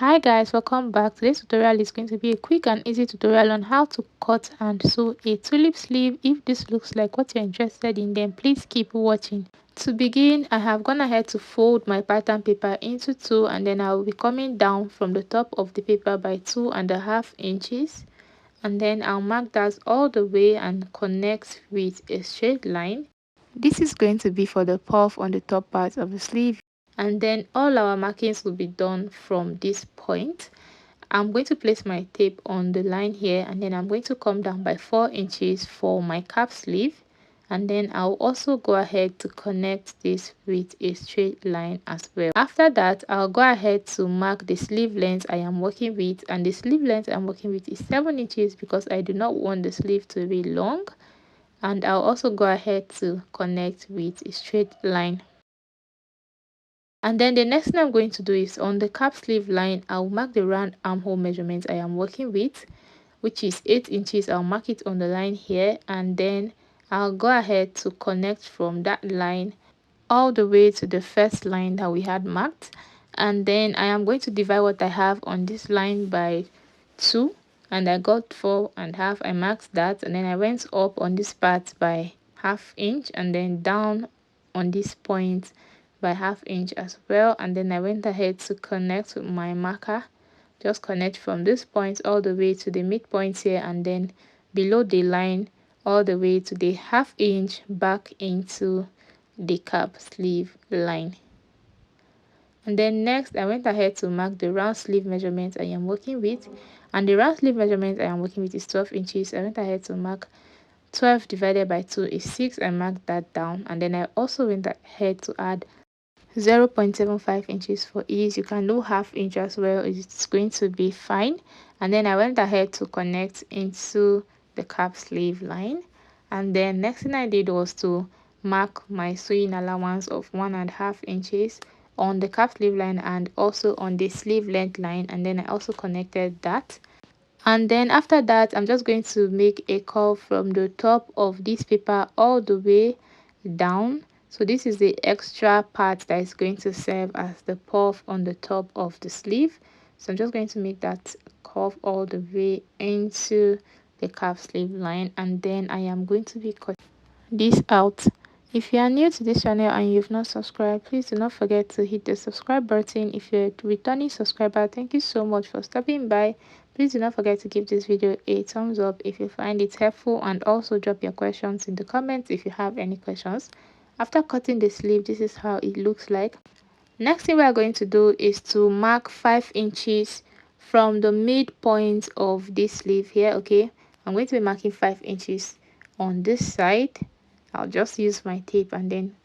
Hi guys, welcome back. Today's tutorial is going to be a quick and easy tutorial on how to cut and sew a tulip sleeve. If this looks like what you're interested in, then please keep watching. To begin, I have gone ahead to fold my pattern paper into two, and then I will be coming down from the top of the paper by 2.5 inches, and then I'll mark that all the way and connect with a straight line. This is going to be for the puff on the top part of the sleeve, and then all our markings will be done from this point. I'm going to place my tape on the line here, and then I'm going to come down by 4 inches for my cap sleeve, and then I'll also go ahead to connect this with a straight line as well. After that, I'll go ahead to mark the sleeve length I am working with, and the sleeve length I'm working with is 7 inches because I do not want the sleeve to be long. And I'll also go ahead to connect with a straight line. And then the next thing I'm going to do is on the cap sleeve line, I'll mark the round armhole measurement I am working with, which is 8 inches. I'll mark it on the line here, and then I'll go ahead to connect from that line all the way to the first line that we had marked. And then I am going to divide what I have on this line by 2, and I got 4.5. I marked that, and then I went up on this part by ½ inch, and then down on this point by ½ inch as well. And then I went ahead to connect with my marker. Just connect from this point all the way to the midpoint here, and then below the line all the way to the ½ inch back into the cap sleeve line. And then next I went ahead to mark the round sleeve measurement I am working with, and the round sleeve measurement I am working with is 12 inches. I went ahead to mark 12 divided by 2 is 6. I marked that down, and then I also went ahead to add 0.75 inches for ease. You can do ½ inch as well, it's going to be fine. And then I went ahead to connect into the cap sleeve line, and then next thing I did was to mark my sewing allowance of 1.5 inches on the cap sleeve line and also on the sleeve length line, and then I also connected that. And then after that, I'm just going to make a curve from the top of this paper all the way down. So this is the extra part that is going to serve as the puff on the top of the sleeve. So I'm just going to make that curve all the way into the cap sleeve line, and then I am going to be cutting this out. If you are new to this channel and you've not subscribed, please do not forget to hit the subscribe button. If you're a returning subscriber, thank you so much for stopping by. Please do not forget to give this video a thumbs up if you find it helpful, and also drop your questions in the comments if you have any questions. After cutting the sleeve, this is how it looks like. Next thing we are going to do is to mark 5 inches from the midpoint of this sleeve here. Okay, I'm going to be marking 5 inches on this side. I'll just use my tape and then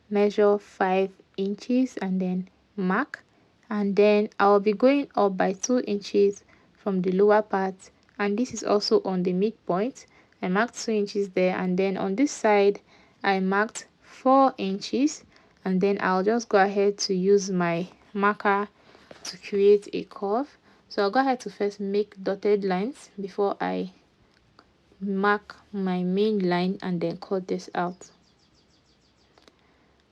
measure 5 inches and then mark, and then I'll be going up by 2 inches from the lower part, and this is also on the midpoint. I marked 2 inches there, and then on this side I marked 4 inches, and then I'll just go ahead to use my marker to create a curve. So I'll go ahead to first make dotted lines before I mark my main line and then cut this out.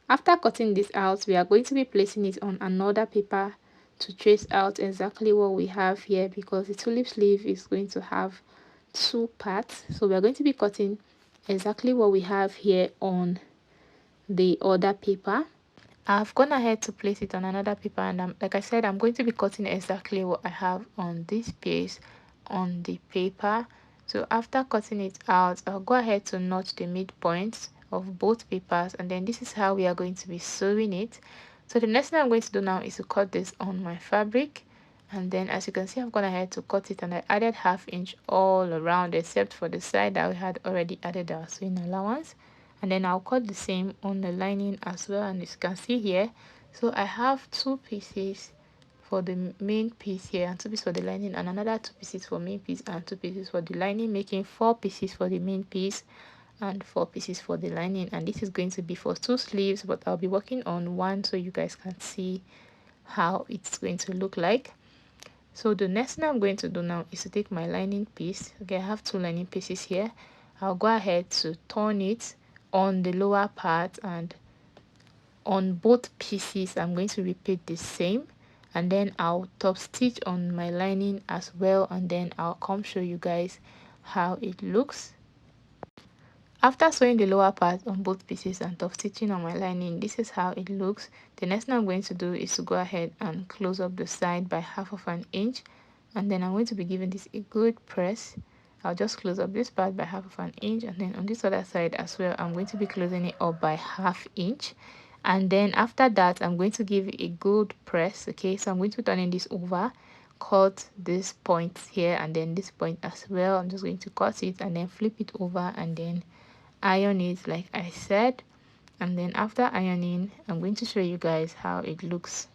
After cutting this out, we are going to be placing it on another paper to trace out exactly what we have here, because the tulip sleeve is going to have 2 parts. So we are going to be cutting exactly what we have here on the other paper. I've gone ahead to place it on another paper, and like I said, I'm going to be cutting exactly what I have on this piece on the paper. So after cutting it out, I'll go ahead to notch the midpoints of both papers, and then this is how we are going to be sewing it. So the next thing I'm going to do now is to cut this on my fabric, and then as you can see, I've gone ahead to cut it, and I added ½ inch all around except for the side that we had already added our sewing allowance. And then I'll cut the same on the lining as well, and as you can see here, so I have 2 pieces for the main piece here and 2 pieces for the lining, and another 2 pieces for main piece and 2 pieces for the lining, making 4 pieces for the main piece and 4 pieces for the lining. And this is going to be for 2 sleeves, but I'll be working on one so you guys can see how it's going to look like. So the next thing I'm going to do now is to take my lining piece. Okay, I have 2 lining pieces here. I'll go ahead to turn it on the lower part, and on both pieces I'm going to repeat the same. and then I'll top stitch on my lining as well, and then I'll come show you guys how it looks. After sewing the lower part on both pieces and top stitching on my lining, this is how it looks. The next thing I'm going to do is to go ahead and close up the side by 1/2 inch, and then I'm going to be giving this a good press. I'll just close up this part by 1/2 inch, and then on this other side as well, I'm going to be closing it up by 1/2 inch. And then after that, I'm going to give it a good press. Okay, so I'm going to turn this over, cut this point here and then this point as well. I'm just going to cut it and then flip it over and then iron it like I said. And then after ironing, I'm going to show you guys how it looks.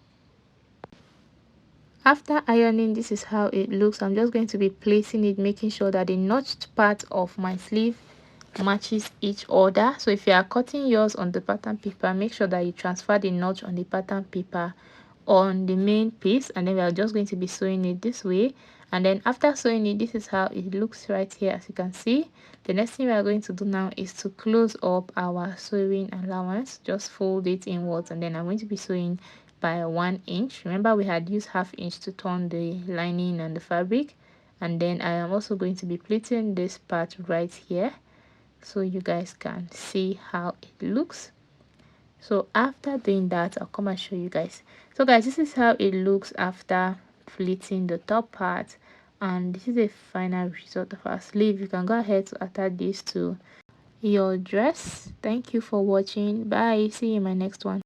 After ironing, this is how it looks. I'm just going to be placing it, making sure that the notched part of my sleeve matches each other. So if you are cutting yours on the pattern paper, make sure that you transfer the notch on the pattern paper on the main piece, and then we are just going to be sewing it this way. And then after sewing it, this is how it looks right here. As you can see, the next thing we are going to do now is to close up our sewing allowance. Just fold it inwards, and then I'm going to be sewing by 1 inch. Remember, we had used 1/2 inch to turn the lining and the fabric. And then I am also going to be pleating this part right here, so you guys can see how it looks. So after doing that, I'll come and show you guys. So guys, this is how it looks after pleating the top part, and this is a final result of our sleeve. You can go ahead to attach this to your dress. Thank you for watching. Bye. See you in my next one.